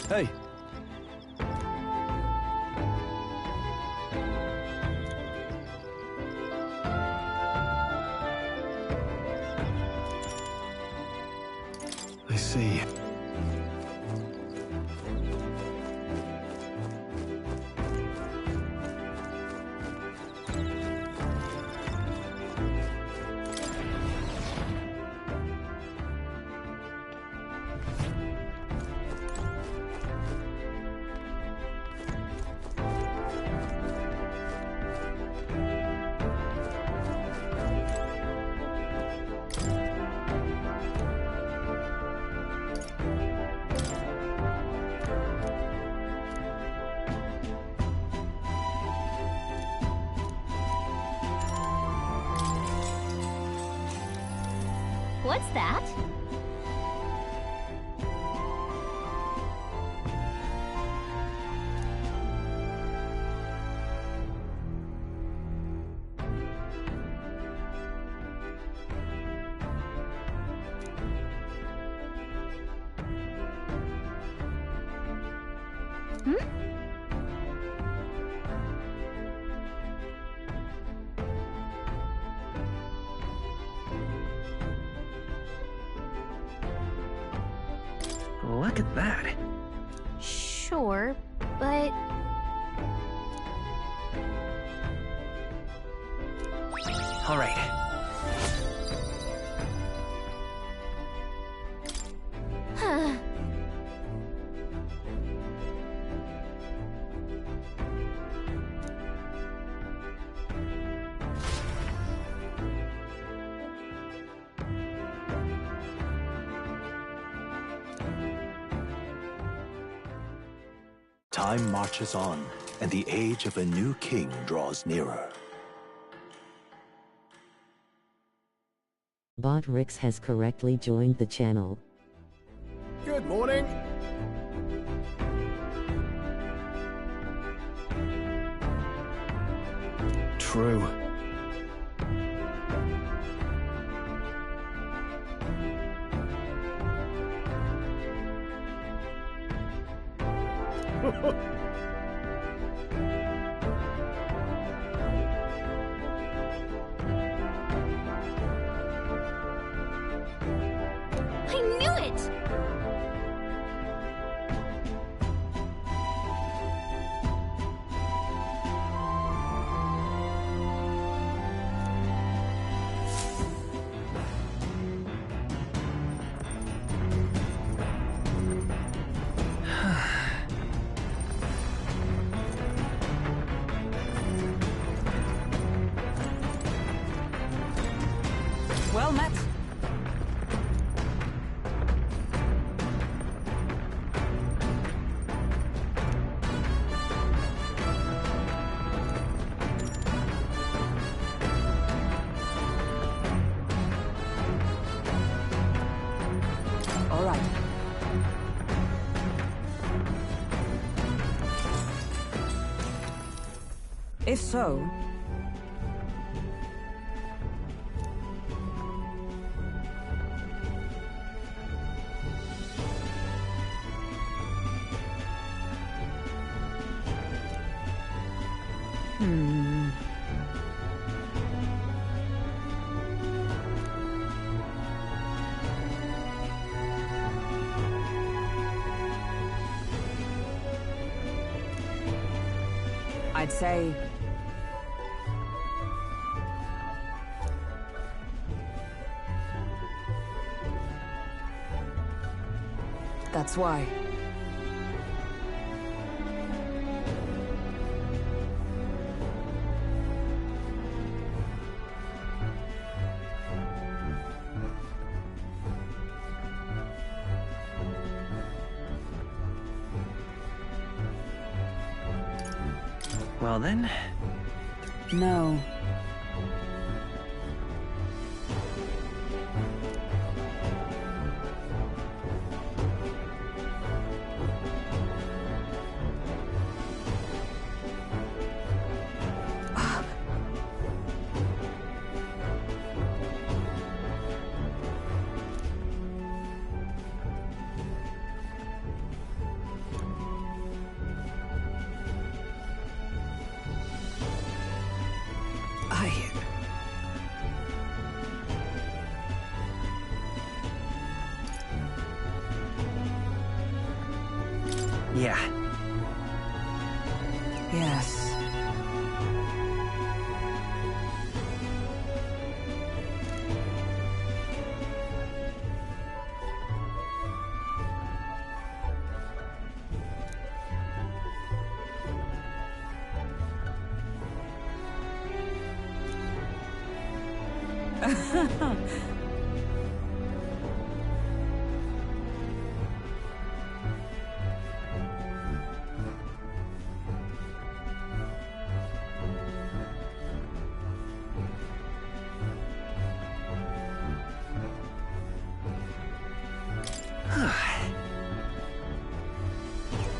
Hey. I see. What's that? Look at that. Sure, but... All right. Time marches on, and the age of a new king draws nearer. Bot Rix has correctly joined the channel. Good morning. True. I knew it! Well met. All right. If so, I'd say that's why. Well then. No. Yeah. Yes.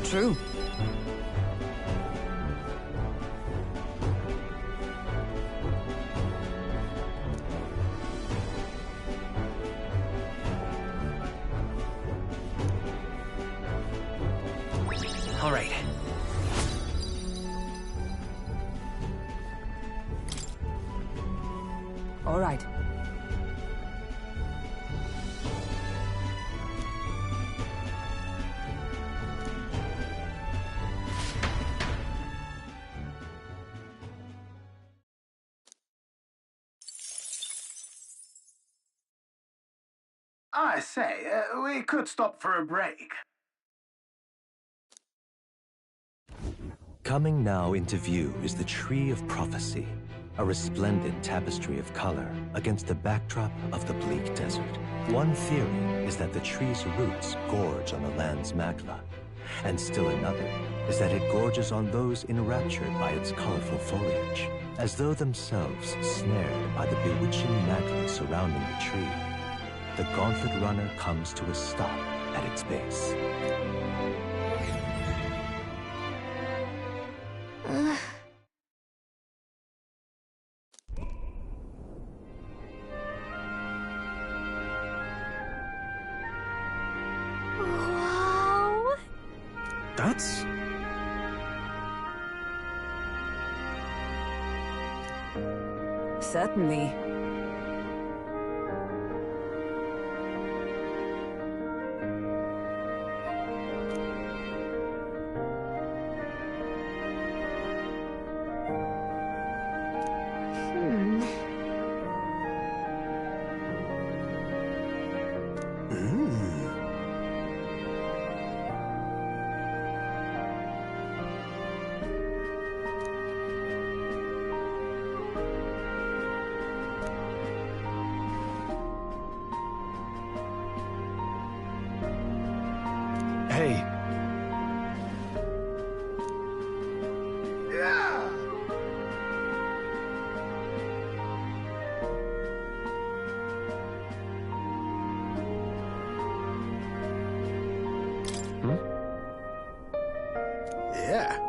True. All right. All right. I say, we could stop for a break. Coming now into view is the Tree of Prophecy, a resplendent tapestry of color against the backdrop of the bleak desert. One theory is that the tree's roots gorge on the land's magla, and still another is that it gorges on those enraptured by its colorful foliage, as though themselves snared by the bewitching magla surrounding the tree. The Gauntlet Runner comes to a stop at its base. Wow. That's... Certainly. Hmm. Hey. Yeah! Yeah.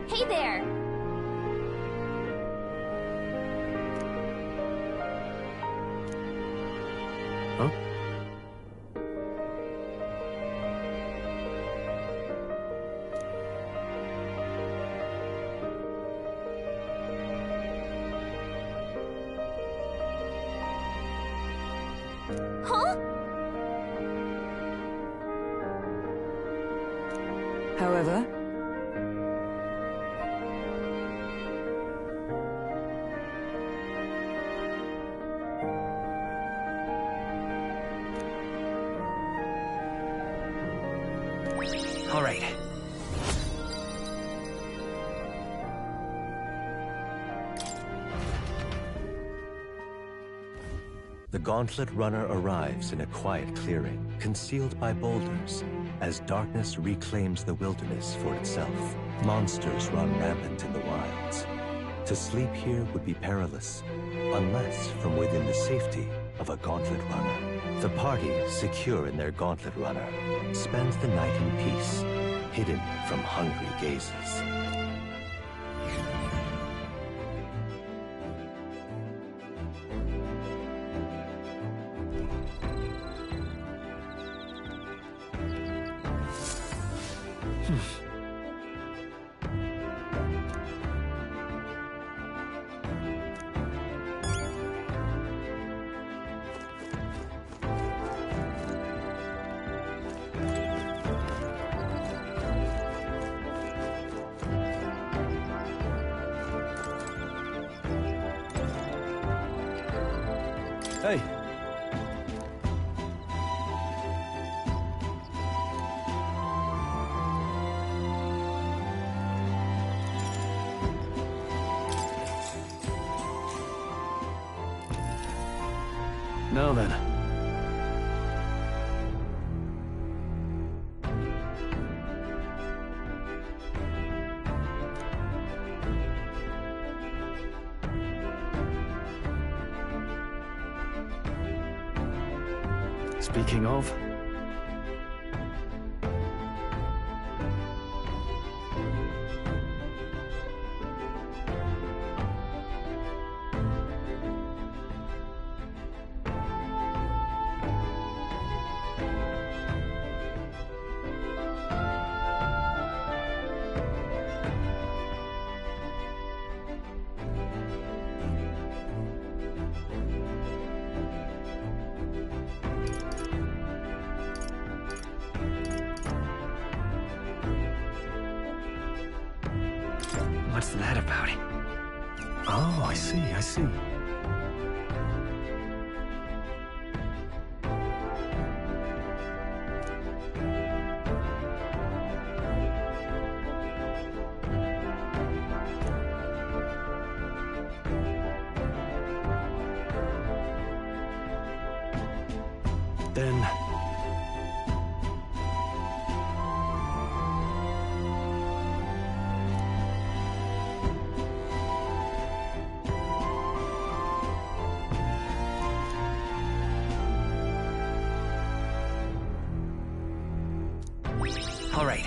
Hey there. Huh? Huh? However, All right. The Gauntlet Runner arrives in a quiet clearing, concealed by boulders, as darkness reclaims the wilderness for itself. Monsters run rampant in the wilds. To sleep here would be perilous, unless from within the safety of a Gauntlet Runner. The party, secure in their Gauntlet Runner, spends the night in peace, hidden from hungry gazes. Hey. Now then. Speaking of... What's that about? Oh, I see, I see. Then... All right.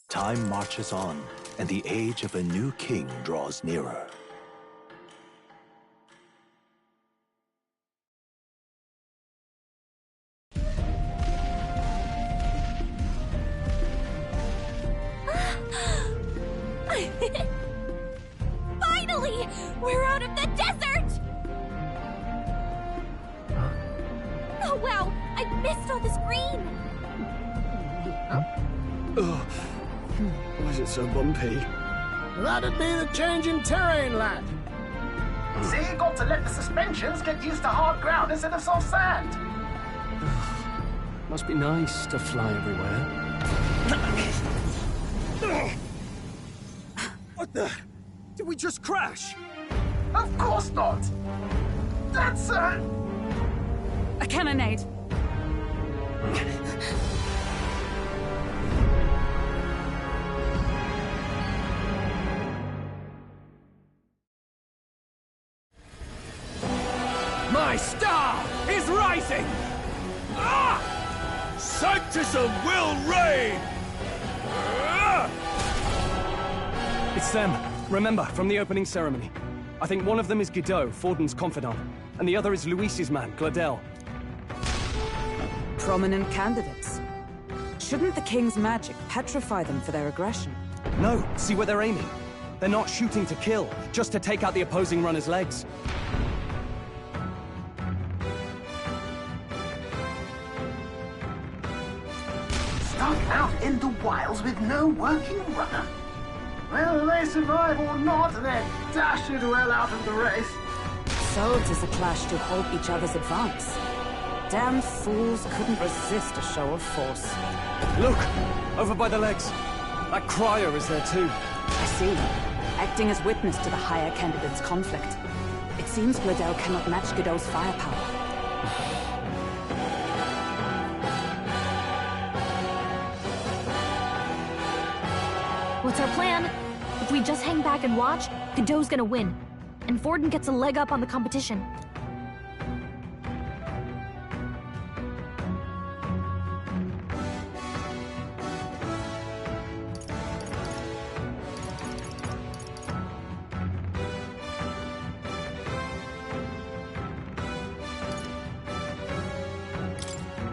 Time marches on, and the age of a new king draws nearer. Finally! We're out of the desert! Oh wow! I missed all this green! Why is it so bumpy? That'd be the change in terrain, lad. See, you got to let the suspensions get used to hard ground instead of soft sand. Must be nice to fly everywhere. What the? Did we just crash? Of course not. That's A cannonade. My star is rising! Ah! Sanctism will reign! Ah! It's them. Remember, from the opening ceremony. I think one of them is Guido, Forden's confidant, and the other is Luis's man, Gladel. Prominent candidates. Shouldn't the king's magic petrify them for their aggression? No, see where they're aiming. They're not shooting to kill, just to take out the opposing runner's legs. stuck out in the wilds with no working runner. Whether they survive or not, they're dashed well out of the race. So it is a clash to halt each other's advance. Damn fools couldn't resist a show of force. Look! Over by the legs. That crier is there too. I see. Acting as witness to the higher candidate's conflict. It seems Gladel cannot match Godot's firepower. What's our plan? If we just hang back and watch, Godot's gonna win. And Forden gets a leg up on the competition.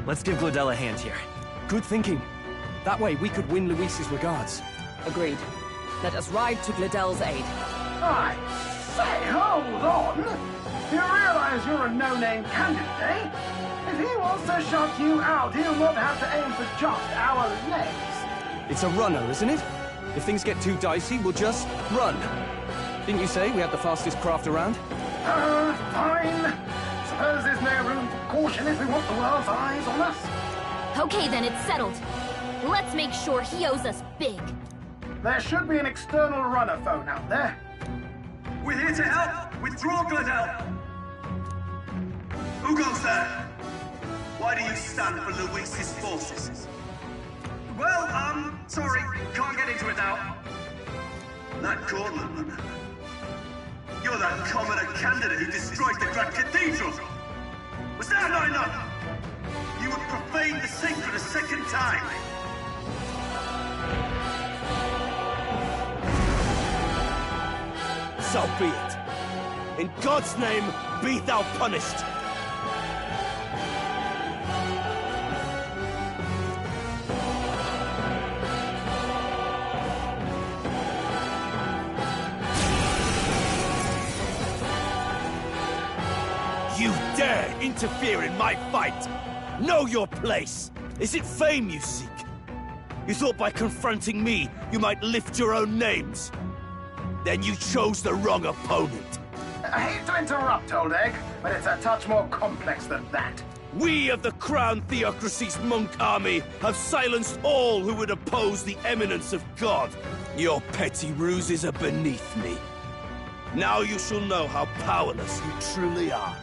Let's give Glodell a hand here. Good thinking. That way we could win Luis's regards. Agreed. Let us ride to Glodell's aid. I say, hold on! You realize you're a no-name candidate, eh? If he wants to shut you out, he'll not have to aim for just our legs. It's a runner, isn't it? If things get too dicey, we'll just run. Didn't you say we had the fastest craft around? Fine. Suppose there's no room for caution if we want the world's eyes on us. Okay then, it's settled. Let's make sure he owes us big. There should be an external runner phone out there. We're here to help! Withdraw, Glodell! Who goes there? Why do you stand for Luis's forces? Well, sorry, can't get into it now. That Gauntlet runner. You're that commoner candidate who destroyed the Grand Cathedral! Was that not enough? You would profane the sacred a second time! So be it. In God's name, be thou punished. You dare interfere in my fight! Know your place! Is it fame you seek? You thought by confronting me, you might lift your own names? Then you chose the wrong opponent. I hate to interrupt, Old Egg, but it's a touch more complex than that. We of the Crown Theocracy's monk army have silenced all who would oppose the eminence of God. Your petty ruses are beneath me. Now you shall know how powerless you truly are.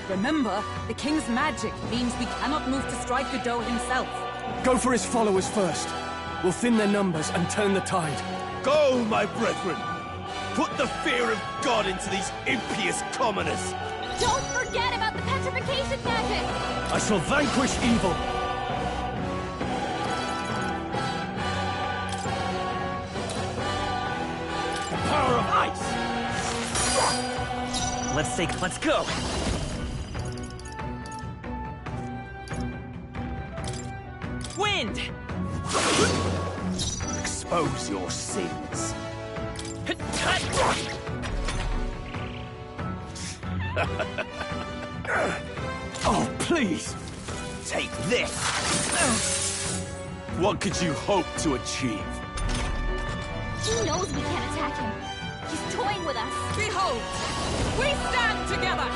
Remember, the King's magic means we cannot move to strike Godot himself. Go for his followers first. We'll thin their numbers and turn the tide. Go, my brethren! Put the fear of God into these impious commoners! Don't forget about the petrification magic! I shall vanquish evil! The power of ice! Let's go! Wind! Expose your sins. Oh, please! Take this! What could you hope to achieve? He knows we can't attack him. He's toying with us. Behold! We stand together!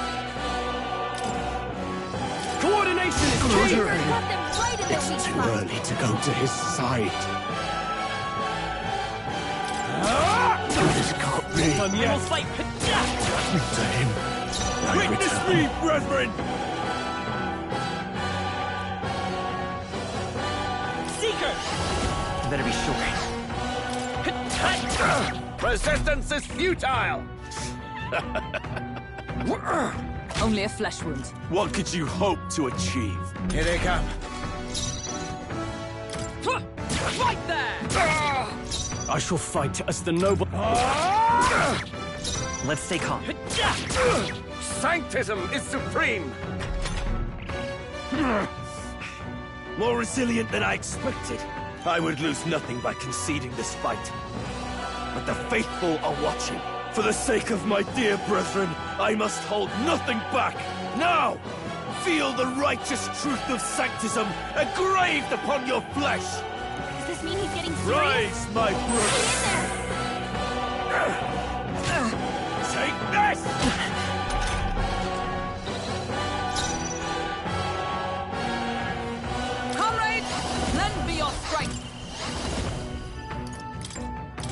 Coordination is key! Cut them right in their weak It's too spot. early to go to his side. This can't be. Done We yet. will fight! To him. I Witness return. me, brethren! Seeker! Better be sure. Resistance is futile! Only a flesh wound. What could you hope to achieve? Here they come. Right there! I shall fight as the noble... Let's stay calm. Sanctism is supreme! More resilient than I expected. I would lose nothing by conceding this fight. But the faithful are watching. For the sake of my dear brethren, I must hold nothing back. Now! Feel the righteous truth of sanctism engraved upon your flesh! Does this mean he's getting serious? Rise, my brother! Take this! Comrades, lend me your strength!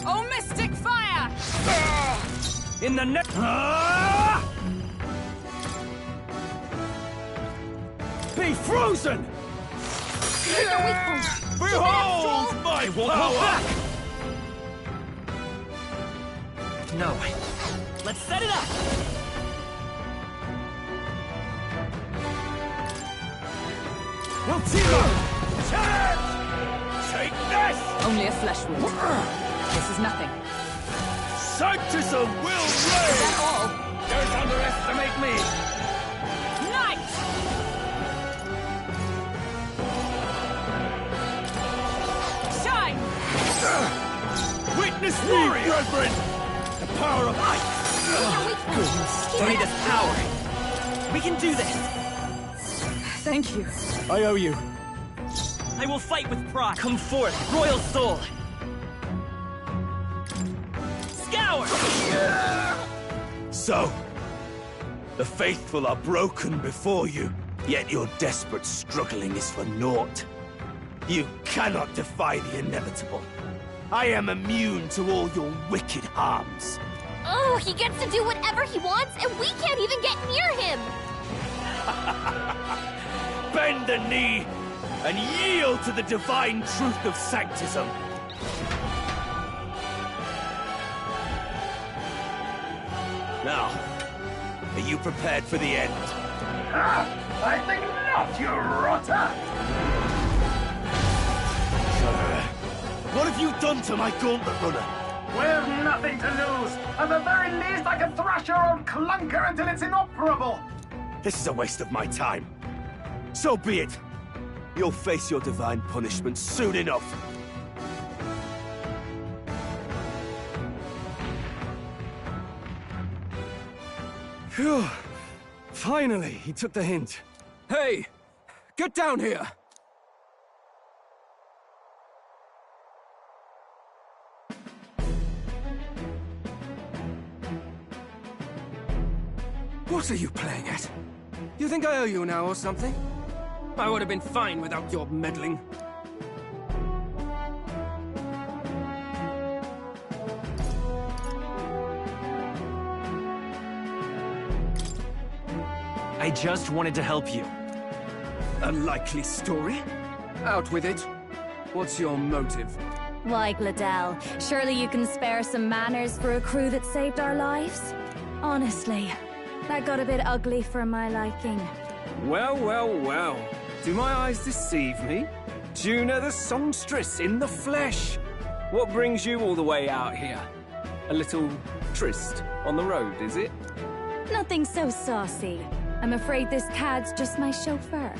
Oh, mystic fire! In the neck... Be frozen! Here's our weak point. Behold my power! No. Let's set it up! We'll team up! Charge! Take this! Only a flesh wound. This is nothing. Sanctism will Is reign! that all? Don't underestimate me! Knight! Witness me, brethren! The power of ice! Give me this power! We can do this! Thank you. I owe you. I will fight with pride! Come forth, royal soul! Scour! So, the faithful are broken before you, yet your desperate struggling is for naught. You cannot defy the inevitable. I am immune to all your wicked harms. Oh, he gets to do whatever he wants, and we can't even get near him! Bend the knee and yield to the divine truth of sanctism. Now, are you prepared for the end? I think not, you rotter! What have you done to my gauntlet runner? We've nothing to lose. At the very least, I can thrash your old clunker until it's inoperable. This is a waste of my time. So be it. You'll face your divine punishment soon enough. Phew. Finally, he took the hint. Hey! Get down here! What are you playing at? You think I owe you now or something? I would have been fine without your meddling. I just wanted to help you. A likely story? Out with it. What's your motive? Why, Gladell, surely you can spare some manners for a crew that saved our lives? Honestly, that got a bit ugly for my liking. Well, well, well. Do my eyes deceive me? Juna the songstress in the flesh. What brings you all the way out here? A little tryst on the road, is it? Nothing so saucy. I'm afraid this cad's just my chauffeur.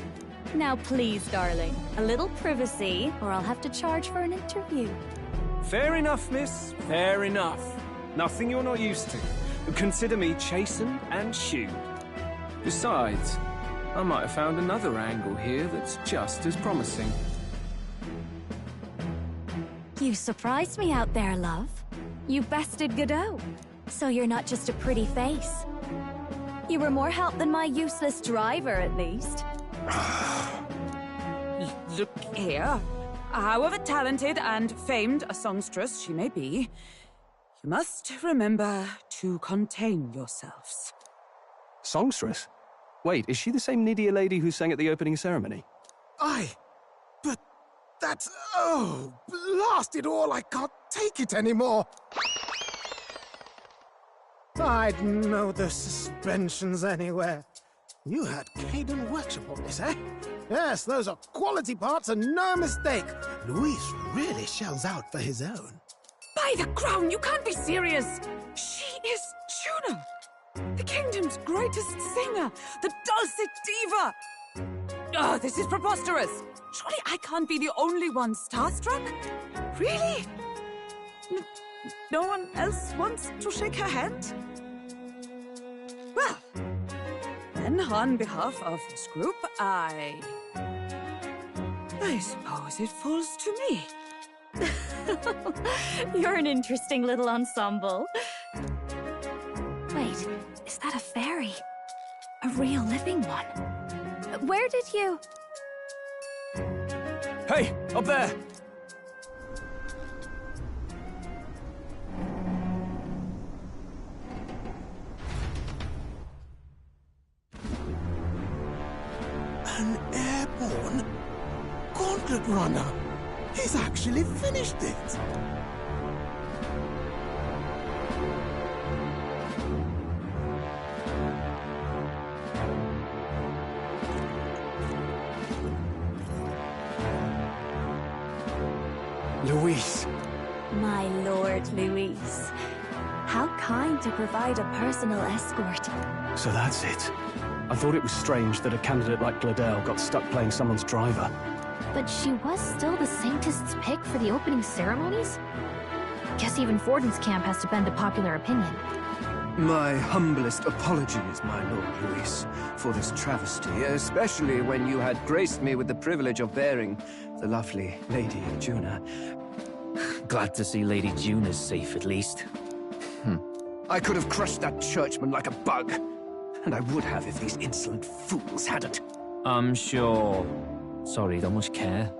Now please, darling, a little privacy, or I'll have to charge for an interview. Fair enough, miss. Fair enough. Nothing you're not used to. Consider me chastened and shoed. Besides, I might have found another angle here that's just as promising. You surprised me out there, love. You bested Godot. So you're not just a pretty face. You were more help than my useless driver, at least. Look here. However talented and famed a songstress she may be, you must remember to contain yourselves. Songstress? Wait, is she the same Nidia lady who sang at the opening ceremony? Aye, but that's... oh, blast it all, I can't take it anymore. I'd know the suspensions anywhere. You had Caden Workshop on this, eh? Yes, those are quality parts and no mistake. Luis really shells out for his own. By the crown, you can't be serious! She is Juna! The kingdom's greatest singer! The dulcet diva! Oh, this is preposterous! Surely I can't be the only one starstruck? Really? No one else wants to shake her hand? Well, then on behalf of this group, I suppose it falls to me. You're an interesting little ensemble. Wait, is that a fairy? A real living one? Where did you... Hey, up there! An airborne gauntlet runner. He's actually finished it. Luis. My lord, Luis. How kind to provide a personal escort. So that's it. I thought it was strange that a candidate like Gladell got stuck playing someone's driver. But she was still the Saintist's pick for the opening ceremonies? Guess even Forden's camp has to bend to popular opinion. My humblest apologies, my Lord Luis, for this travesty, especially when you had graced me with the privilege of bearing the lovely Lady Juna. Glad to see Lady Juna's safe, at least. I could have crushed that churchman like a bug, and I would have if these insolent fools hadn't. I'm sure. Sorry, don't much care.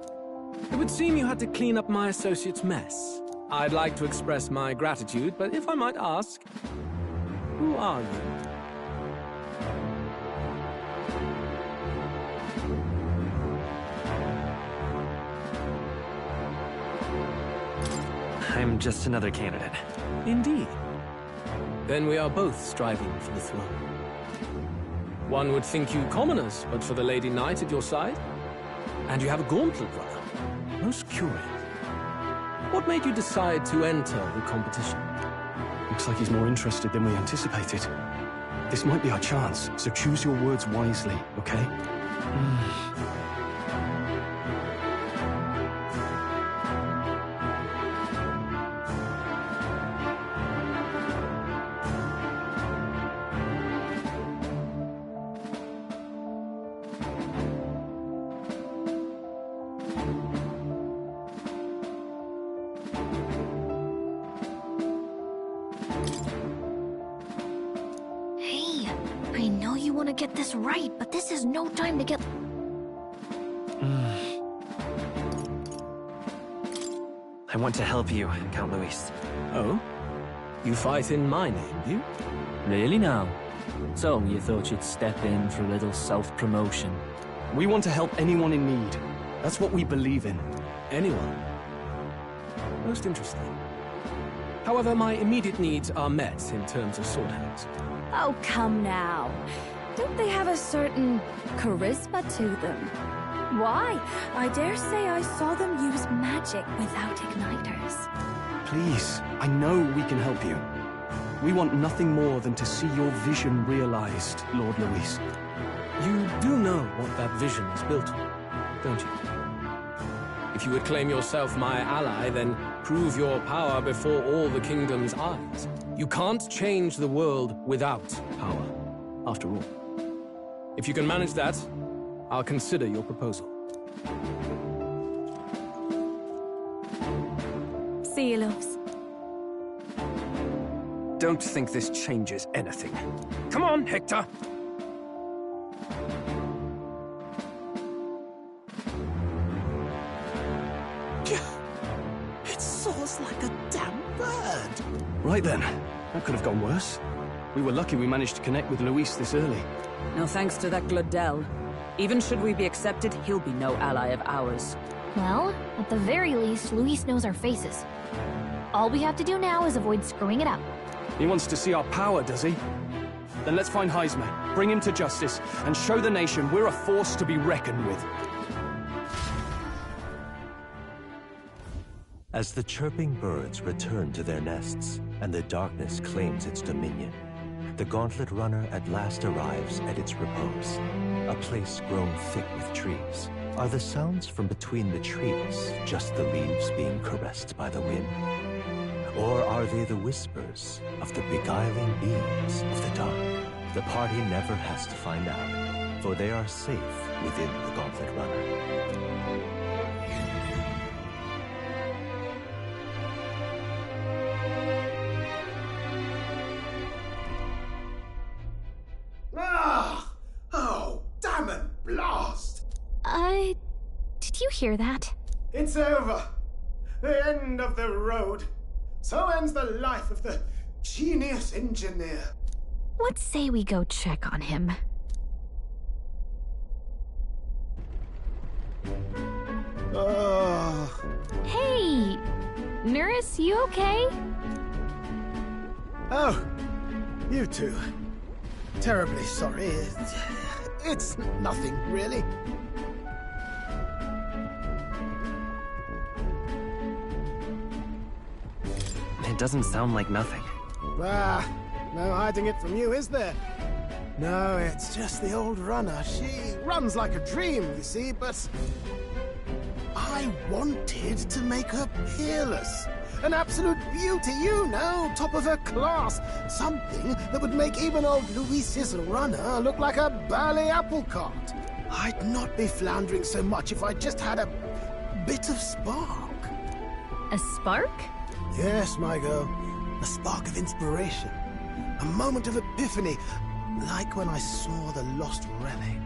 It would seem you had to clean up my associate's mess. I'd like to express my gratitude, but if I might ask, who are you? I'm just another candidate. Indeed. Then we are both striving for the throne. One would think you commoners, but for the Lady Knight at your side. And you have a gauntlet runner. Most curious. What made you decide to enter the competition? Looks like he's more interested than we anticipated. This might be our chance, so choose your words wisely, okay? I know you want to get this right, but this is no time to get... I want to help you, Count Luis. Oh? You fight in my name, do you? Really now? So, you thought you'd step in for a little self-promotion? We want to help anyone in need. That's what we believe in. Anyone? Most interesting. However, my immediate needs are met in terms of sword hands. Oh, come now. Don't they have a certain charisma to them? Why? I dare say I saw them use magic without igniters. Please, I know we can help you. We want nothing more than to see your vision realized, Lord Luis. You do know what that vision is built on, don't you? If you would claim yourself my ally, then prove your power before all the kingdom's eyes. You can't change the world without power, after all. If you can manage that, I'll consider your proposal. See you, loves. Don't think this changes anything. Come on, Hector! It soars like a damn bird. Right then. That could have gone worse. We were lucky we managed to connect with Luis this early. No thanks to that Glodell. Even should we be accepted, he'll be no ally of ours. Well, at the very least, Luis knows our faces. All we have to do now is avoid screwing it up. He wants to see our power, does he? Then let's find Heisman, bring him to justice, and show the nation we're a force to be reckoned with. As the chirping birds return to their nests and the darkness claims its dominion, the Gauntlet Runner at last arrives at its repose, a place grown thick with trees. Are the sounds from between the trees just the leaves being caressed by the wind? Or are they the whispers of the beguiling beings of the dark? The party never has to find out, for they are safe within the Gauntlet Runner. Oh, damn it, blast! Did you hear that? It's over. The end of the road. So ends the life of the genius engineer. Let's say we go check on him. Hey! Nurse, you okay? Oh, you two. Terribly sorry. It's nothing, really. It doesn't sound like nothing. Ah, no hiding it from you, is there? No, it's just the old runner. She runs like a dream, you see, but I wanted to make her peerless. An absolute beauty, you know, top of her class. Something that would make even old Luis's runner look like a ballet apple cart. I'd not be floundering so much if I just had a bit of spark. A spark? Yes, my girl. A spark of inspiration. A moment of epiphany, like when I saw the lost relic.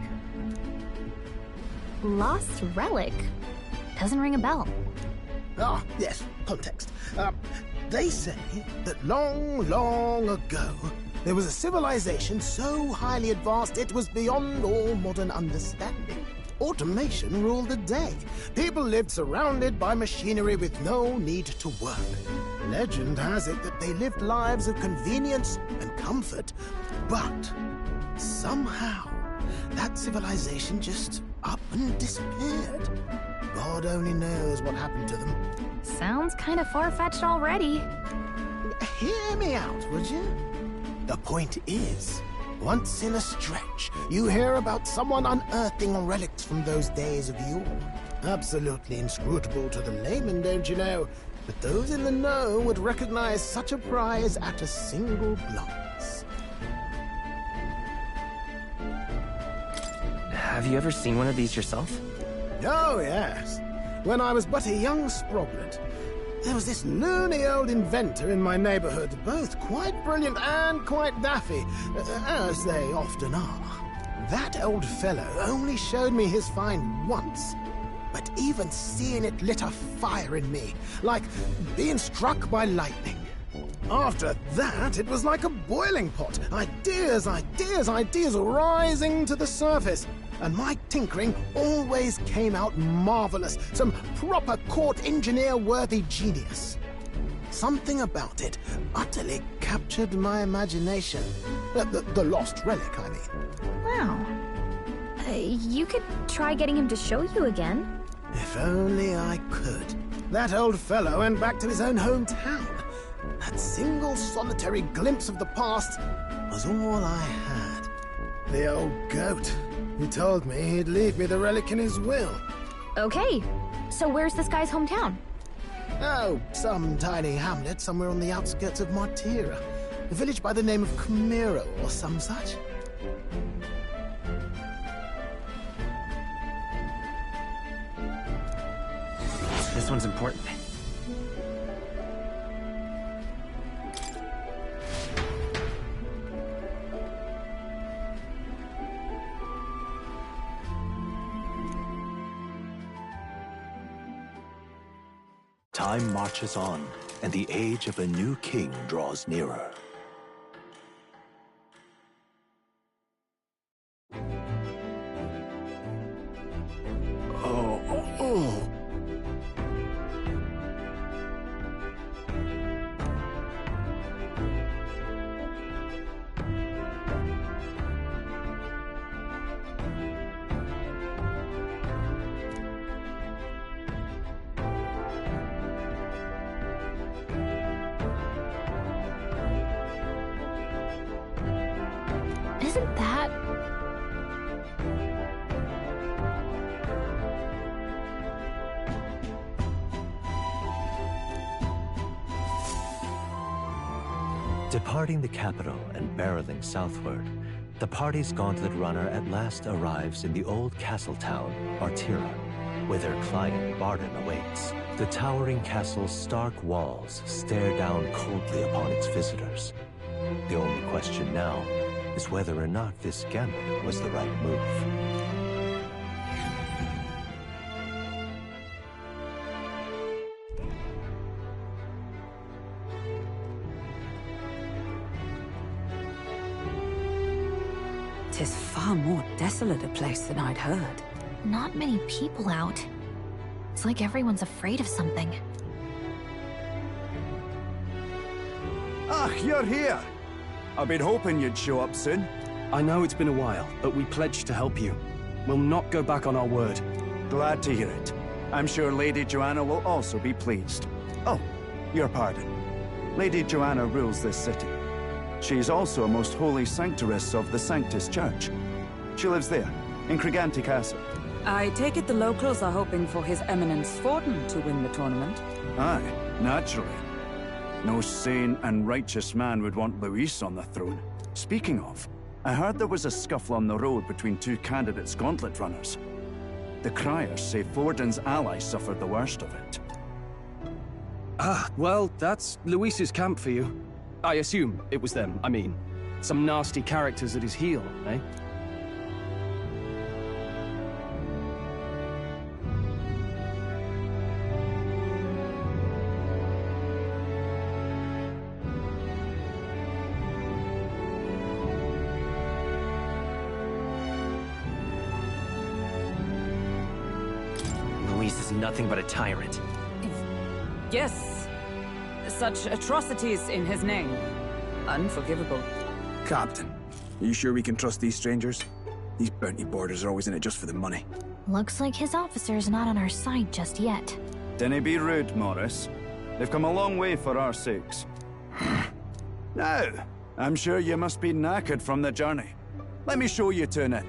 Lost relic? Doesn't ring a bell. Ah, yes, context. They say that long, long ago, there was a civilization so highly advanced it was beyond all modern understanding. Automation ruled the day. People lived surrounded by machinery with no need to work. Legend has it that they lived lives of convenience and comfort, but somehow that civilization just up and disappeared. God only knows what happened to them. Sounds kind of far-fetched already. Hear me out, would you? The point is, once in a stretch, you hear about someone unearthing relics from those days of yore. Absolutely inscrutable to the layman, don't you know? But those in the know would recognize such a prize at a single glance. Have you ever seen one of these yourself? Oh, yes. When I was but a young sproglet, there was this loony old inventor in my neighborhood, both quite brilliant and quite daffy, as they often are. That old fellow only showed me his find once, but even seeing it lit a fire in me, like being struck by lightning. After that, it was like a boiling pot. Ideas, ideas, ideas rising to the surface. And my tinkering always came out marvelous, some proper court engineer-worthy genius. Something about it utterly captured my imagination. The lost relic, I mean. Wow. You could try getting him to show you again. If only I could. That old fellow went back to his own hometown. That single solitary glimpse of the past was all I had. The old goat. He told me he'd leave me the relic in his will. Okay, so where's this guy's hometown? Oh, some tiny hamlet somewhere on the outskirts of Martira. A village by the name of Camiro or some such. This one's important. Time marches on, and the age of a new king draws nearer. Isn't that... Departing the capital and barreling southward, the party's gauntlet runner at last arrives in the old castle town, Martira, where their client Barden awaits. The towering castle's stark walls stare down coldly upon its visitors. The only question now is whether or not this gambit was the right move. Tis far more desolate a place than I'd heard. Not many people out. It's like everyone's afraid of something. Ah, you're here! I've been hoping you'd show up soon. I know it's been a while, but we pledged to help you. We'll not go back on our word. Glad to hear it. I'm sure Lady Joanna will also be pleased. Oh, your pardon. Lady Joanna rules this city. She's also a most holy sanctoress of the Sanctus Church. She lives there, in Criganti Castle. I take it the locals are hoping for His Eminence Forden to win the tournament? Aye. Naturally. No sane and righteous man would want Luis on the throne. Speaking of, I heard there was a scuffle on the road between two candidates' gauntlet runners. The criers say Forden's allies suffered the worst of it. Ah, well, that's Luis's camp for you. I assume it was them, I mean. Some nasty characters at his heel, eh? Luis is nothing but a tyrant. Yes. Such atrocities in his name. Unforgivable. Captain, are you sure we can trust these strangers? These bounty boarders are always in it just for the money. Looks like his officer's not on our side just yet. Dinna be rude, Morris. They've come a long way for our sakes. Now, I'm sure you must be knackered from the journey. Let me show you to an inn.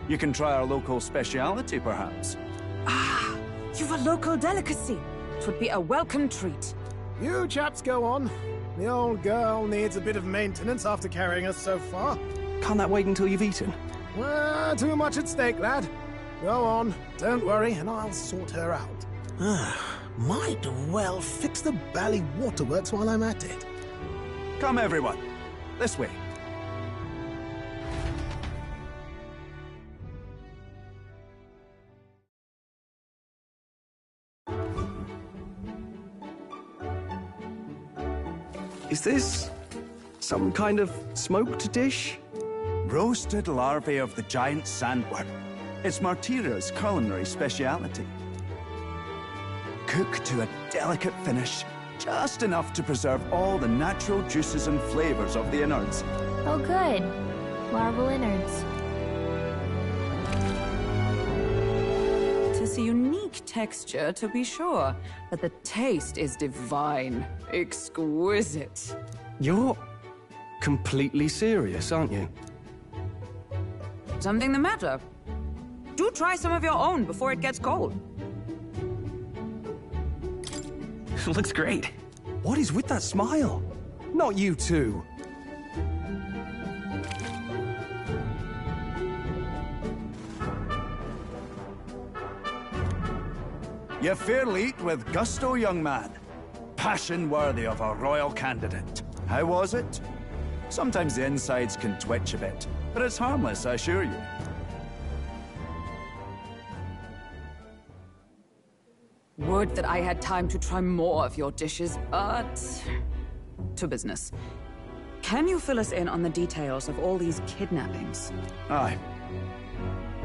You can try our local speciality, perhaps. Ah, you've a local delicacy. It would be a welcome treat. You chaps go on. The old girl needs a bit of maintenance after carrying us so far. Can't that wait until you've eaten? Well, too much at stake, lad. Go on, don't worry, and I'll sort her out. Might well fix the bally waterworks while I'm at it. Come, everyone. This way. Is this some kind of smoked dish? Roasted larvae of the giant sandworm. It's Martira's culinary speciality. Cooked to a delicate finish, just enough to preserve all the natural juices and flavors of the innards. Oh good. Larval innards. Tis a unique texture, to be sure, but the taste is divine. Exquisite. You're completely serious, aren't you? Something the matter? Do try some of your own before it gets cold. Looks great. What is with that smile? Not you two. You fairly eat with gusto, young man. Passion worthy of a royal candidate. How was it? Sometimes the insides can twitch a bit, but it's harmless, I assure you. Would that I had time to try more of your dishes, but... to business. Can you fill us in on the details of all these kidnappings? Aye.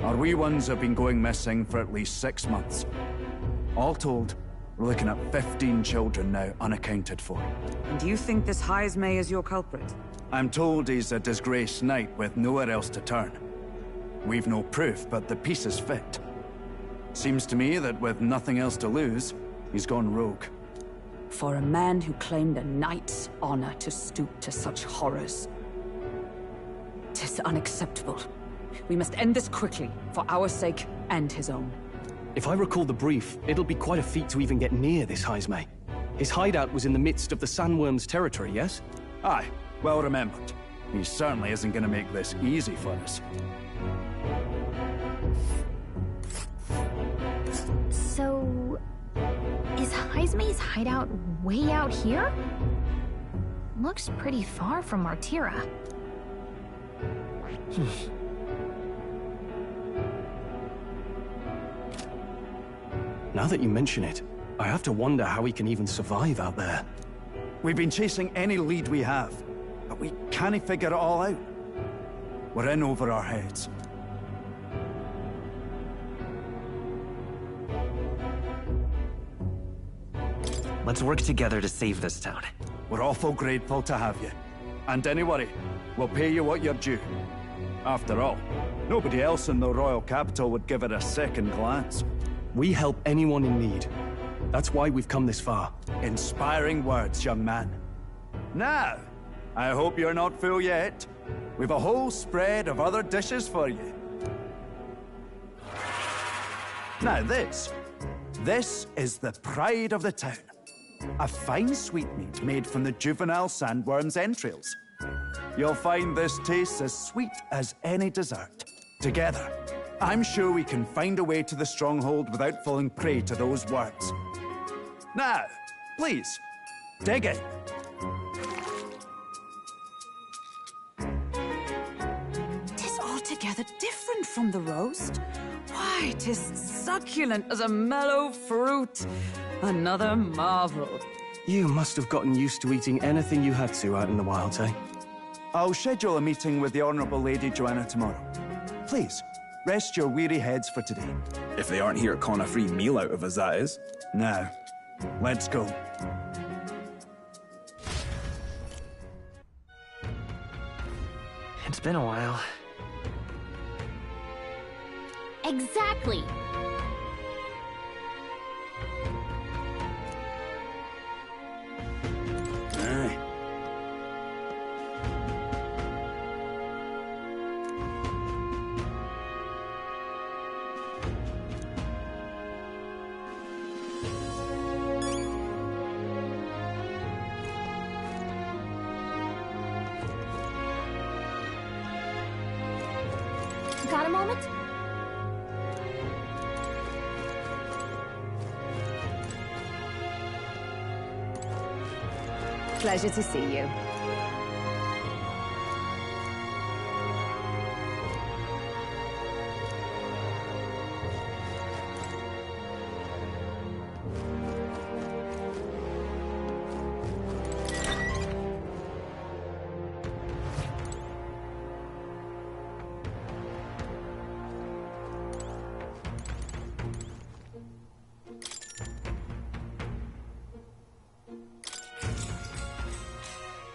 Our wee ones have been going missing for at least 6 months. All told, we're looking at 15 children now unaccounted for. And you think this Heismay is your culprit? I'm told he's a disgraced knight with nowhere else to turn. We've no proof, but the pieces fit. Seems to me that with nothing else to lose, he's gone rogue. For a man who claimed a knight's honor to stoop to such horrors. 'Tis unacceptable. We must end this quickly, for our sake and his own. If I recall the brief, it'll be quite a feat to even get near this Heismay. His hideout was in the midst of the Sandworm's territory, yes? Aye, well remembered. He certainly isn't going to make this easy for us. So... is Heismay's hideout way out here? Looks pretty far from Martira. Now that you mention it, I have to wonder how he can even survive out there. We've been chasing any lead we have, but we can't figure it all out. We're in over our heads. Let's work together to save this town. We're awful grateful to have you. And don't worry, we'll pay you what you're due. After all, nobody else in the royal capital would give it a second glance. We help anyone in need. That's why we've come this far. Inspiring words, young man. Now, I hope you're not full yet. We've a whole spread of other dishes for you. Now this is the pride of the town. A fine sweetmeat made from the juvenile sandworm's entrails. You'll find this tastes as sweet as any dessert. Together, I'm sure we can find a way to the stronghold without falling prey to those worms. Now, please, dig in. Tis altogether different from the roast. Why, 'tis succulent as a mellow fruit. Another marvel. You must have gotten used to eating anything you had to out in the wilds, eh? I'll schedule a meeting with the Honourable Lady Joanna tomorrow. Please, rest your weary heads for today. If they aren't here, con a free meal out of us, that is. Now, let's go. It's been a while. Exactly. Aye. Got a moment? Pleasure to see you.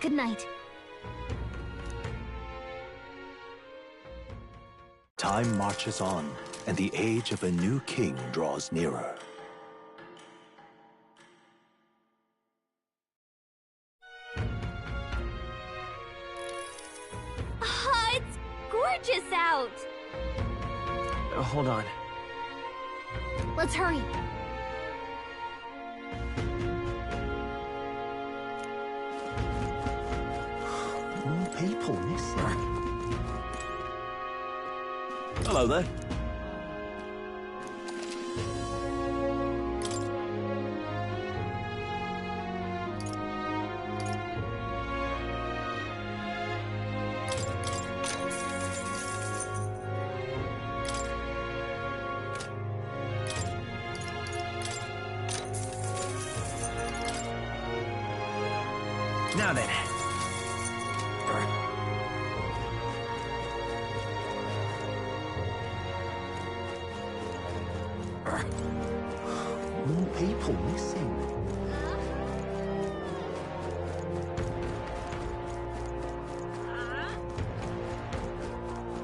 Good night. Time marches on, and the age of a new king draws nearer. Ah, it's gorgeous out! Hold on. Let's hurry. More people missing. Hello there. Now then. More people missing.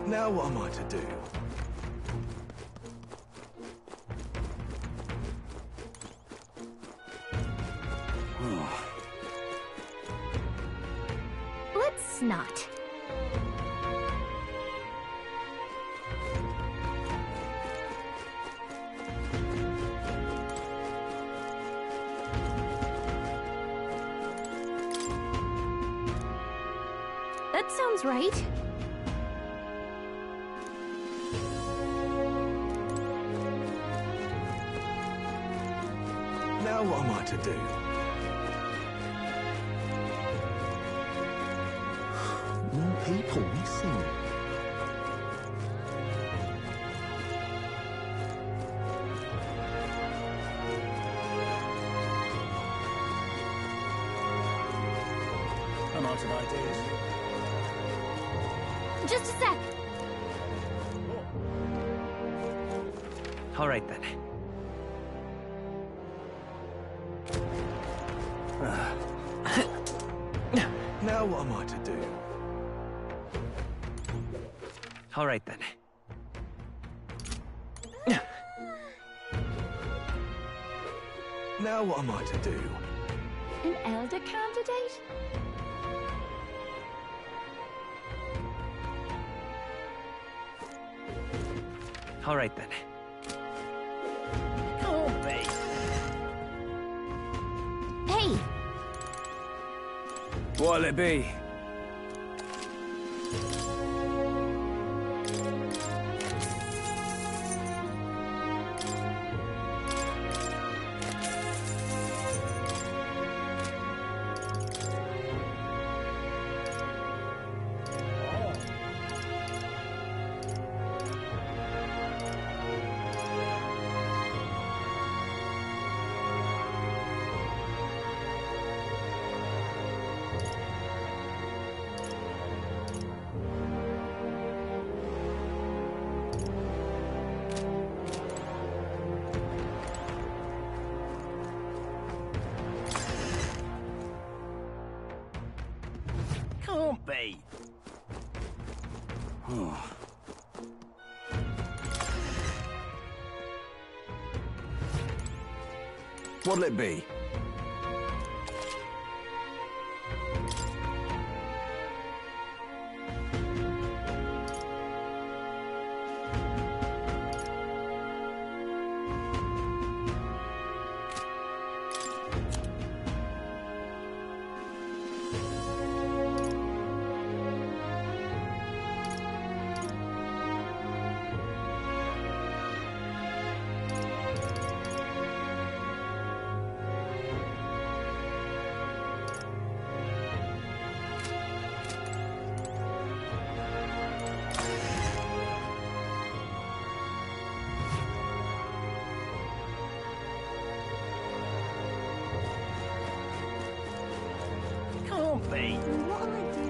Now what am I to do? Let's not. That sounds right. Now what am I to do? More people missing. I'm out of ideas. Just a sec. All right then. Now what am I to do? All right then. Now what am I to do? An elder candidate? All right then. Hey, What'll it be? Can't be. What'll it be? Can't be. What am I doing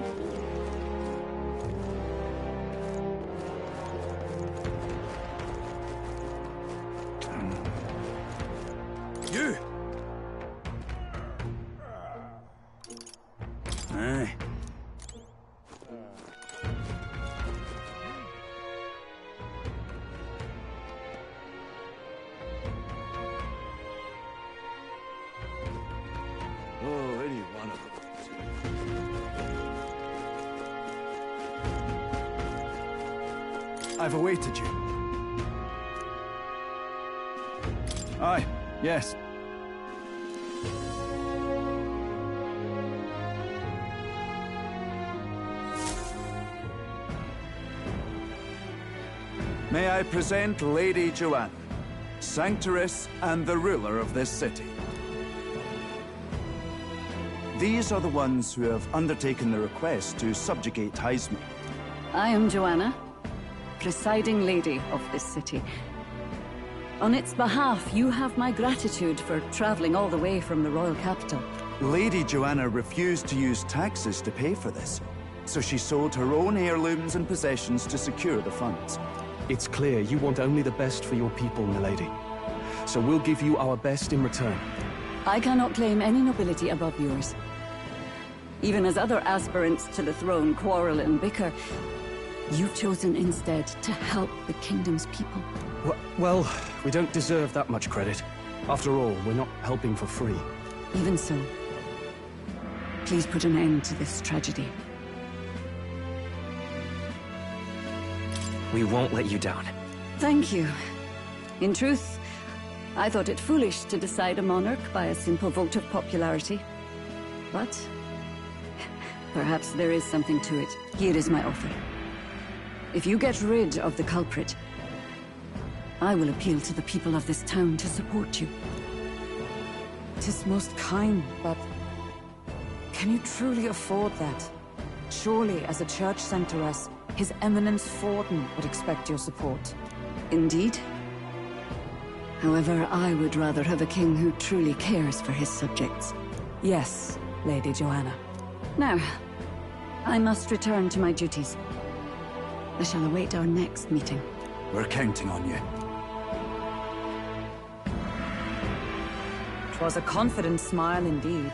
You! Aye. Oh, any one of them. I've awaited you. Aye, yes. May I present Lady Joanna, Sanctoress and the ruler of this city. These are the ones who have undertaken the request to subjugate Heisman. I am Joanna, presiding lady of this city. On its behalf, you have my gratitude for traveling all the way from the royal capital. Lady Joanna refused to use taxes to pay for this, so she sold her own heirlooms and possessions to secure the funds. It's clear you want only the best for your people, milady. So we'll give you our best in return. I cannot claim any nobility above yours. Even as other aspirants to the throne quarrel and bicker, you've chosen instead to help the kingdom's people. Well, we don't deserve that much credit. After all, we're not helping for free. Even so, please put an end to this tragedy. We won't let you down. Thank you. In truth, I thought it foolish to decide a monarch by a simple vote of popularity. But perhaps there is something to it. Here is my offer. If you get rid of the culprit, I will appeal to the people of this town to support you. 'Tis most kind, but can you truly afford that? Surely, as a church sanctoress, His Eminence Forden would expect your support. Indeed. However, I would rather have a king who truly cares for his subjects. Yes, Lady Joanna. Now, I must return to my duties. I shall await our next meeting. We're counting on you. 'Twas a confident smile indeed,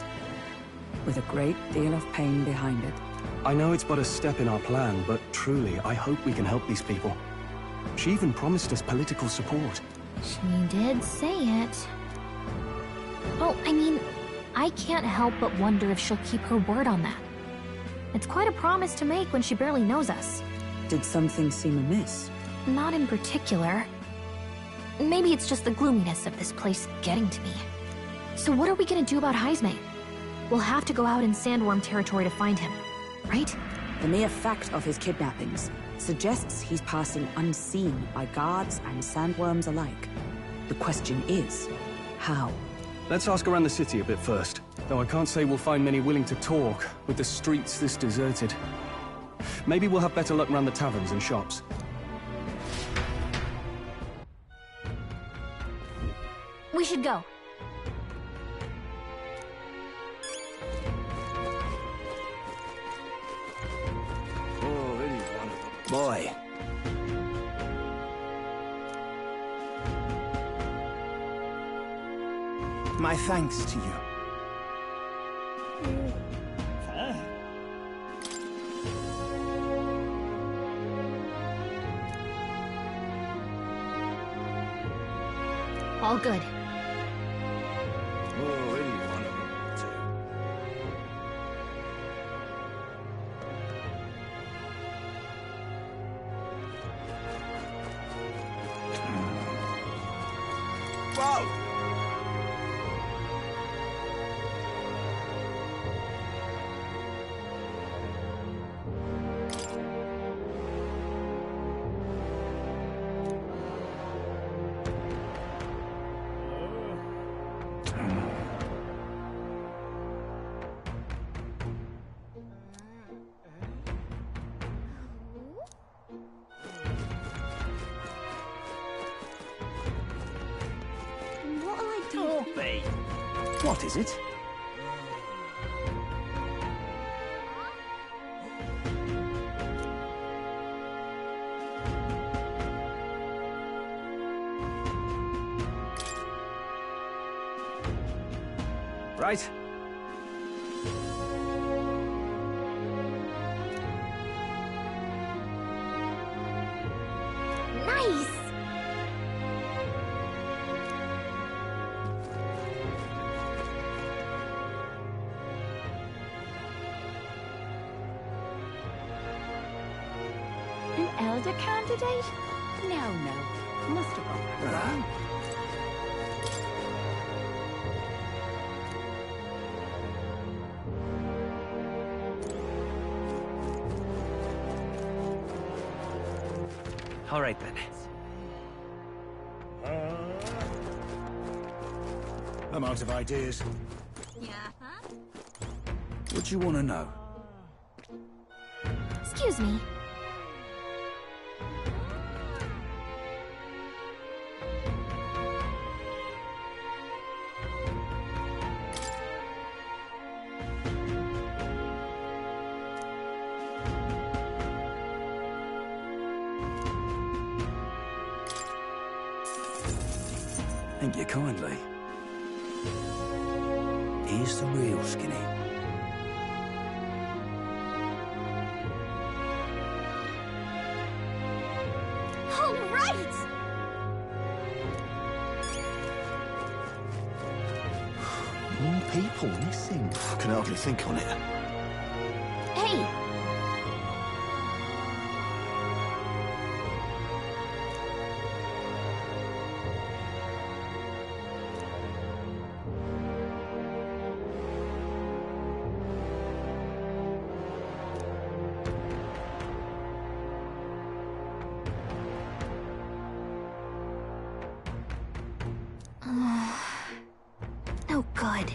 with a great deal of pain behind it. I know it's but a step in our plan, but truly, I hope we can help these people. She even promised us political support. She did say it. Oh, I mean, I can't help but wonder if she'll keep her word on that. It's quite a promise to make when she barely knows us. Did something seem amiss? Not in particular. Maybe it's just the gloominess of this place getting to me. So what are we gonna do about Heisman? We'll have to go out in Sandworm territory to find him, right? The mere fact of his kidnappings suggests he's passing unseen by guards and sandworms alike. The question is, how? Let's ask around the city a bit first. Though I can't say we'll find many willing to talk, with the streets this deserted. Maybe we'll have better luck around the taverns and shops. We should go. Oh, it is one of them. Boy. My thanks to you. All good. Oh, it is one of them, too. Whoa! What is it? Right. Nice! An elder candidate? No. Must have gone wrong. All right, then. I'm out of ideas. What do you want to know? Excuse me. Thank you kindly. Here's the real skinny. All right! More people missing. I can hardly think on it. Hey! No good.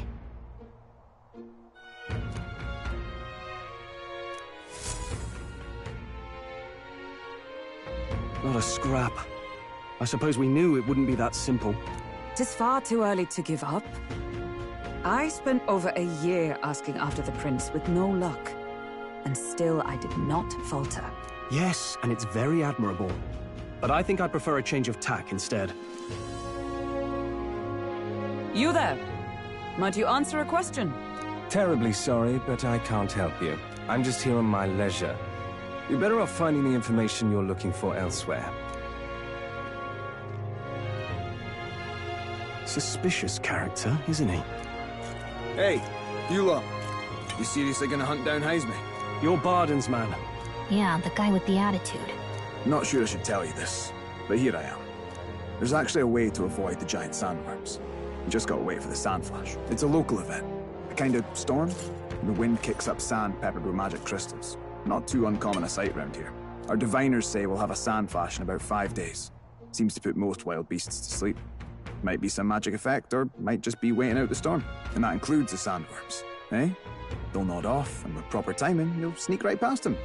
Not a scrap. I suppose we knew it wouldn't be that simple. Tis far too early to give up. I spent over a year asking after the prince with no luck. And still I did not falter. Yes, and it's very admirable. But I think I'd prefer a change of tack instead. You there! Might you answer a question? Terribly sorry, but I can't help you. I'm just here on my leisure. You're better off finding the information you're looking for elsewhere. Suspicious character, isn't he? Hey, you lot. You seriously gonna hunt down Hazme? You're Barden's man. Yeah, the guy with the attitude. Not sure I should tell you this, but here I am. There's actually a way to avoid the giant sandworms. You just gotta wait for the sand flash. It's a local event. I kind of storm. The wind kicks up sand peppered with magic crystals. Not too uncommon a sight around here. Our diviners say we'll have a sand flash in about 5 days. Seems to put most wild beasts to sleep. Might be some magic effect, or might just be waiting out the storm. And that includes the sandworms. Eh? They'll nod off, and with proper timing, you'll sneak right past them.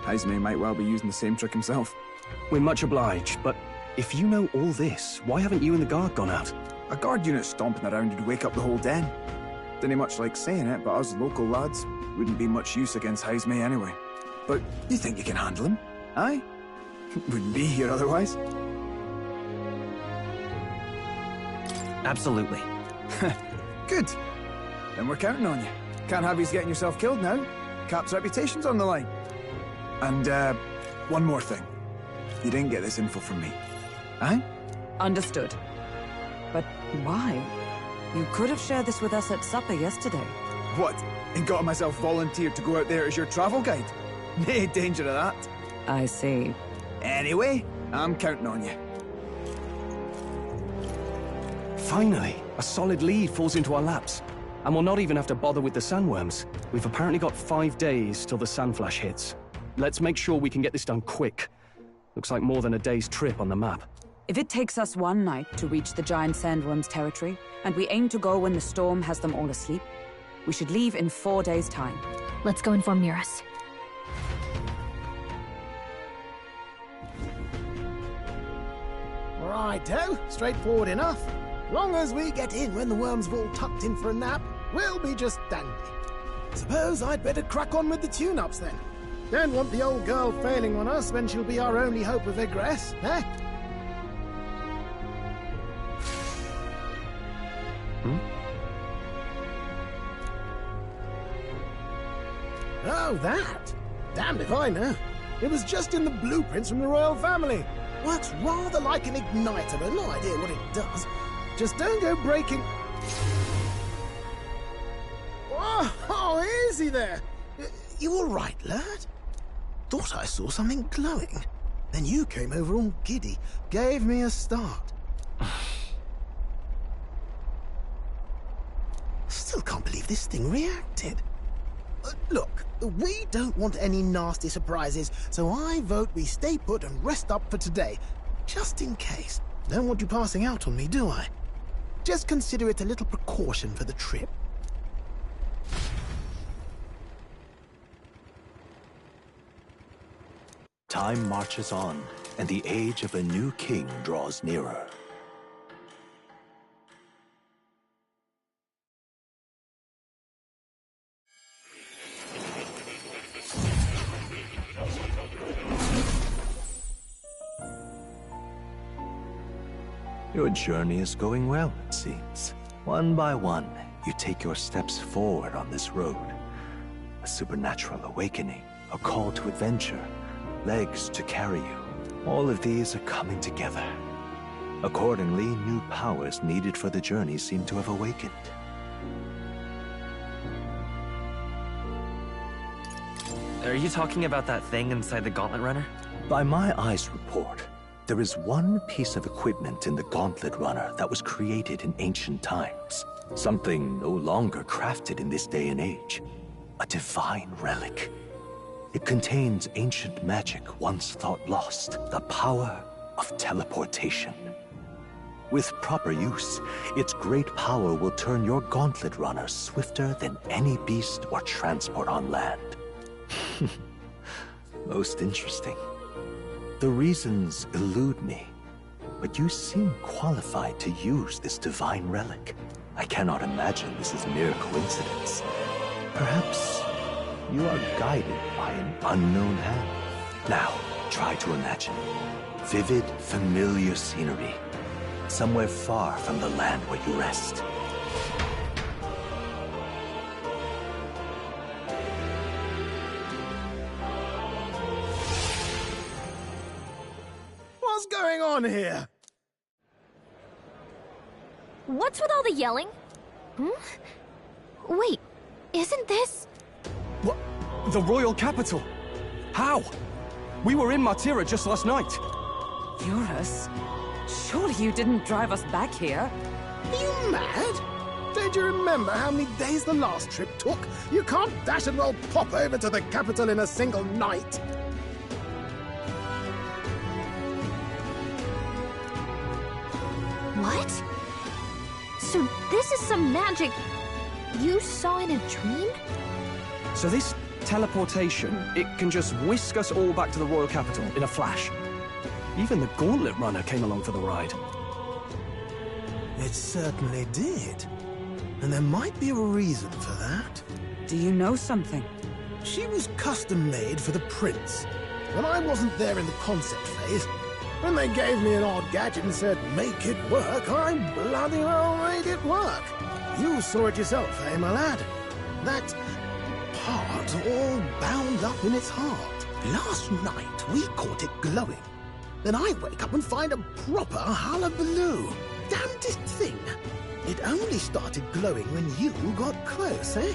Jaime might well be using the same trick himself. We're much obliged, but if you know all this, why haven't you and the guard gone out? A guard unit stomping around would wake up the whole den. Didn't much like saying it, but us local lads wouldn't be much use against Jaime anyway. But you think you can handle him? Aye? Wouldn't be here otherwise. Absolutely. Good. Then we're counting on you. Can't have you getting yourself killed now. Cap's reputation's on the line. And, one more thing. You didn't get this info from me. Aye? Understood. But why? You could have shared this with us at supper yesterday. What? And got myself volunteered to go out there as your travel guide? Nae danger of that. I see. Anyway, I'm counting on you. Finally, a solid lead falls into our laps. And we'll not even have to bother with the sandworms. We've apparently got 5 days till the sandflash hits. Let's make sure we can get this done quick. Looks like more than a day's trip on the map. If it takes us one night to reach the giant sandworms' territory, and we aim to go when the storm has them all asleep, we should leave in 4 days' time. Let's go inform Nearest. Righto, straightforward enough. Long as we get in when the worms have all tucked in for a nap, we'll be just dandy. Suppose I'd better crack on with the tune-ups then. Don't want the old girl failing on us when she'll be our only hope of egress, eh? Oh, that? Damned if I know. It was just in the blueprints from the royal family. Works rather like an igniter, but no idea what it does. Just don't go breaking... Oh, easy there. You all right, lad? Thought I saw something glowing. Then you came over all giddy, gave me a start. Still can't believe this thing reacted. Look, we don't want any nasty surprises, so I vote we stay put and rest up for today. Just in case. Don't want you passing out on me, do I? Just consider it a little precaution for the trip. Time marches on, and the age of a new king draws nearer. Your journey is going well, it seems. One by one, you take your steps forward on this road. A supernatural awakening, a call to adventure, legs to carry you. All of these are coming together. Accordingly, new powers needed for the journey seem to have awakened. Are you talking about that thing inside the Gauntlet Runner? By my eyes report, there is one piece of equipment in the Gauntlet Runner that was created in ancient times. Something no longer crafted in this day and age. A divine relic. It contains ancient magic once thought lost. The power of teleportation. With proper use, its great power will turn your Gauntlet Runner swifter than any beast or transport on land. Most interesting. The reasons elude me, but you seem qualified to use this divine relic. I cannot imagine this is mere coincidence. Perhaps you are guided by an unknown hand. Now, try to imagine. Vivid, familiar scenery. Somewhere far from the land where you rest. What's going on here? What's with all the yelling? Wait, isn't this... What? The royal capital? How? We were in Martira just last night. Eurus? Surely you didn't drive us back here? Are you mad? Don't you remember how many days the last trip took? You can't dash and well pop over to the capital in a single night. What? So this is some magic you saw in a dream? So this teleportation, it can just whisk us all back to the royal capital in a flash. Even the Gauntlet Runner came along for the ride. It certainly did. And there might be a reason for that. Do you know something? She was custom-made for the prince. When I wasn't there in the concept phase, when they gave me an odd gadget and said, make it work, I bloody well made it work. You saw it yourself, eh, my lad? That part all bound up in its heart. Last night, we caught it glowing. Then I wake up and find a proper hullabaloo. Damnedest thing. It only started glowing when you got close, eh?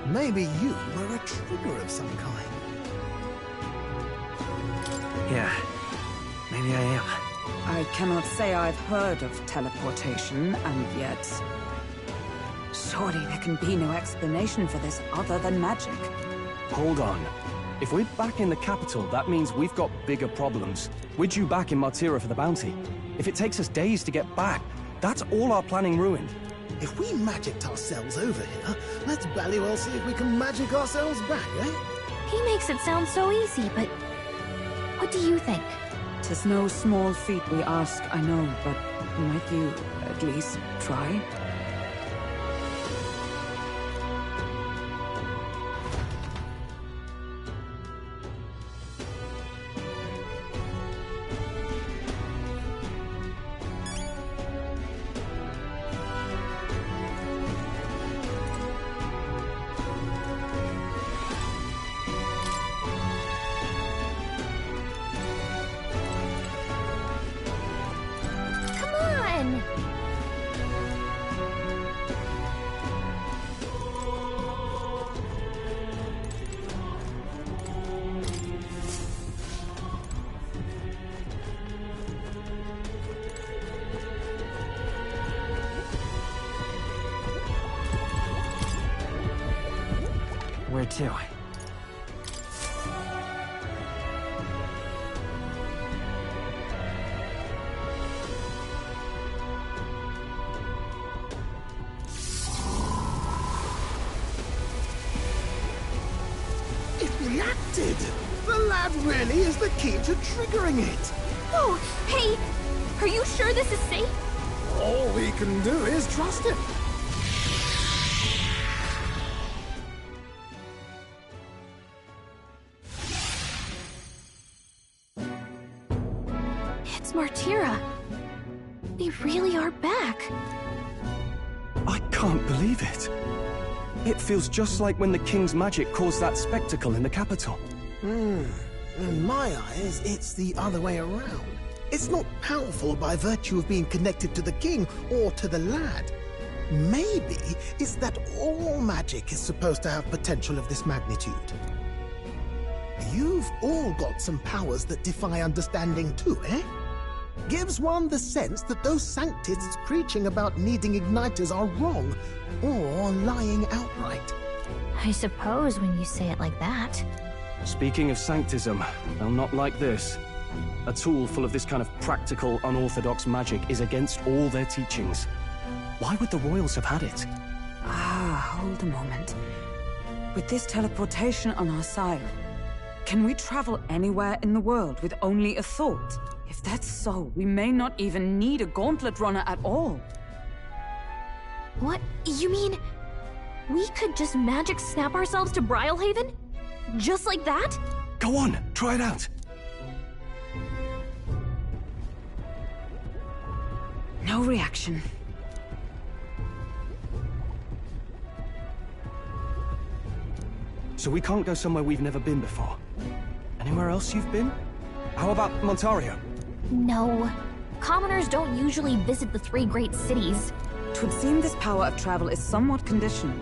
Maybe you were a trigger of some kind. Yeah, maybe I am. I cannot say I've heard of teleportation, and yet... surely there can be no explanation for this other than magic. Hold on. If we're back in the capital, that means we've got bigger problems. We're due back in Martira for the bounty. If it takes us days to get back, that's all our planning ruined. If we magicked ourselves over here, let's bally well see if we can magic ourselves back, eh? He makes it sound so easy, but what do you think? 'Tis no small feat we ask, I know, but might you at least try? Where to? It reacted! The lad really is the key to triggering it! Oh, hey! Are you sure this is safe? All we can do is trust him. It's Martira. They really are back. I can't believe it. It feels just like when the king's magic caused that spectacle in the capital. In my eyes, it's the other way around. It's not powerful by virtue of being connected to the king or to the lad. Maybe it's that all magic is supposed to have potential of this magnitude. You've all got some powers that defy understanding too, eh? Gives one the sense that those sanctists preaching about needing igniters are wrong, or lying outright. I suppose when you say it like that. Speaking of sanctism, they'll not like this. A tool full of this kind of practical, unorthodox magic is against all their teachings. Why would the royals have had it? Hold a moment. With this teleportation on our side, can we travel anywhere in the world with only a thought? If that's so, we may not even need a Gauntlet Runner at all. What? You mean we could just magic snap ourselves to Brylehaven? Just like that? Go on, try it out. No reaction. So we can't go somewhere we've never been before. Anywhere else you've been? How about Montario? No. Commoners don't usually visit the three great cities. 'Twould seem this power of travel is somewhat conditional.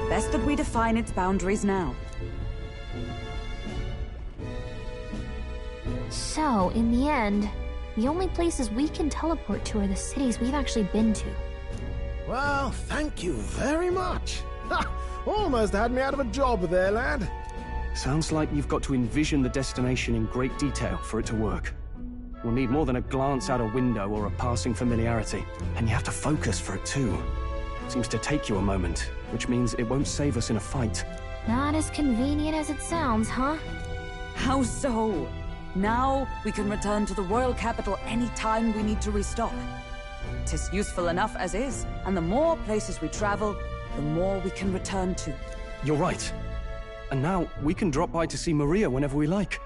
Best that we define its boundaries now. So, in the end, the only places we can teleport to are the cities we've actually been to. Well, thank you very much. Ha! Almost had me out of a job there, lad. Sounds like you've got to envision the destination in great detail for it to work. We'll need more than a glance out a window or a passing familiarity. And you have to focus for it too. Seems to take you a moment, which means it won't save us in a fight. Not as convenient as it sounds, huh? How so? Now we can return to the royal capital any time we need to restock. 'Tis useful enough as is, and the more places we travel, the more we can return to. You're right. And now we can drop by to see Maria whenever we like.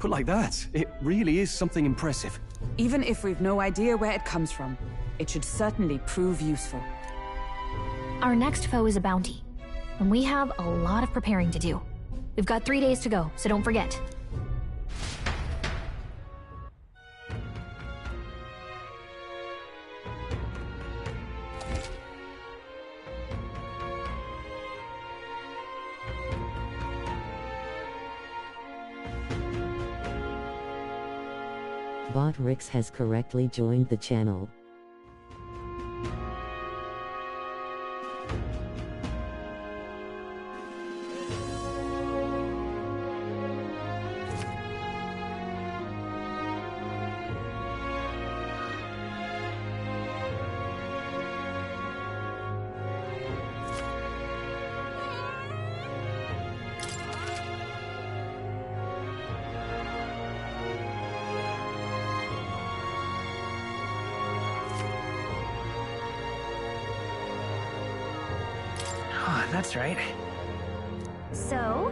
Put like that, it really is something impressive. Even if we've no idea where it comes from, it should certainly prove useful. Our next foe is a bounty, and we have a lot of preparing to do. We've got 3 days to go, so don't forget. Bot Rix has correctly joined the channel. Oh, that's right. So,